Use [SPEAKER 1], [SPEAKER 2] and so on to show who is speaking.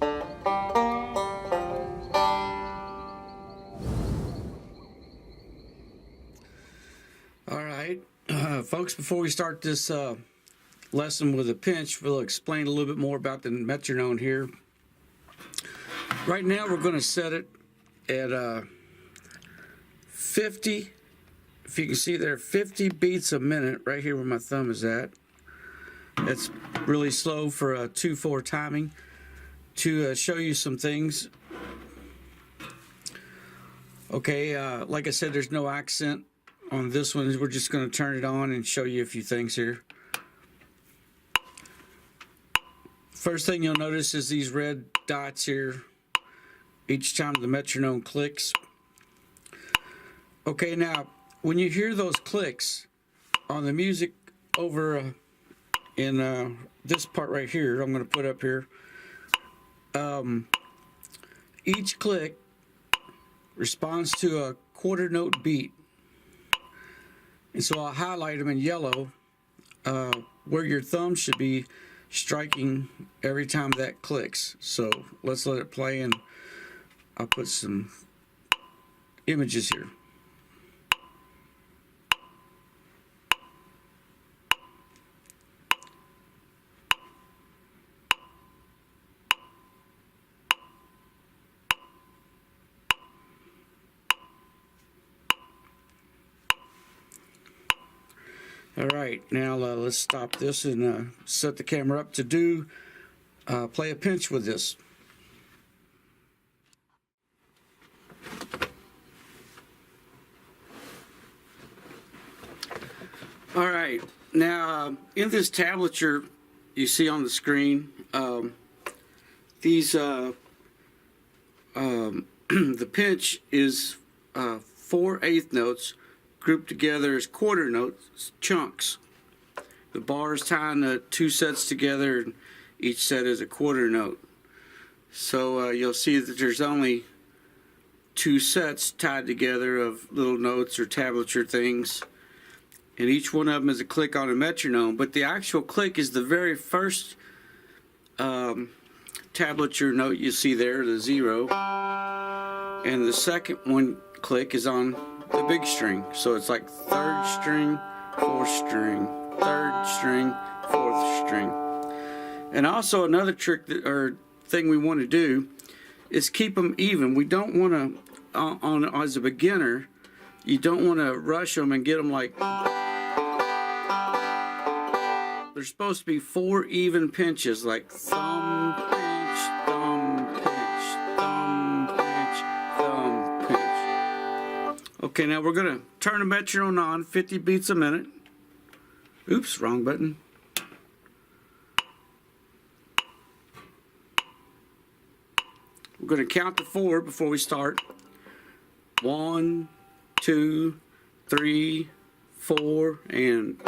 [SPEAKER 1] All right, folks, before we start this lesson with a pinch, we'll explain a little bit more about the metronome here. Right now, we're going to set it at 50, if you can see there, 50 beats a minute, right here where my thumb is at. That's really slow for a 2/4 timing. To show you some things. Okay, like I said, there's no accent on this one. We're just going to turn it on and show you a few things here. First thing you'll notice is these red dots here each time the metronome clicks. Okay, now when you hear those clicks on the music over in this part right here, I'm going to put up here, each click responds to a quarter note beat. And so I'll highlight them in yellow where your thumb should be striking every time that clicks. So let's let it play, and I'll put some images here. All right, now let's stop this and set the camera up to play a pinch with this. All right, now in this tablature you see on the screen, these the pinch is 4/8 notes grouped together as quarter notes, chunks. The bars tying the two sets together, and each set is a quarter note. So you'll see that there's only two sets tied together of little notes or tablature things, and each one of them is a click on a metronome. But the actual click is the very first tablature note you see there, the 0, and the second one click is on the big string. So it's like 3rd string, 4th string, 3rd string, 4th string. And also another trick or thing we want to do is keep them even. We don't want to, as a beginner, you don't want to rush them and get them like, there's supposed to be 4 even pinches, like thumb, pinch, thumb, pinch, thumb, pinch, thumb, pinch. Okay, now we're going to turn the metronome on, 50 beats a minute. Oops, wrong button. We're going to count to 4 before we start. 1, 2, 3, 4, and...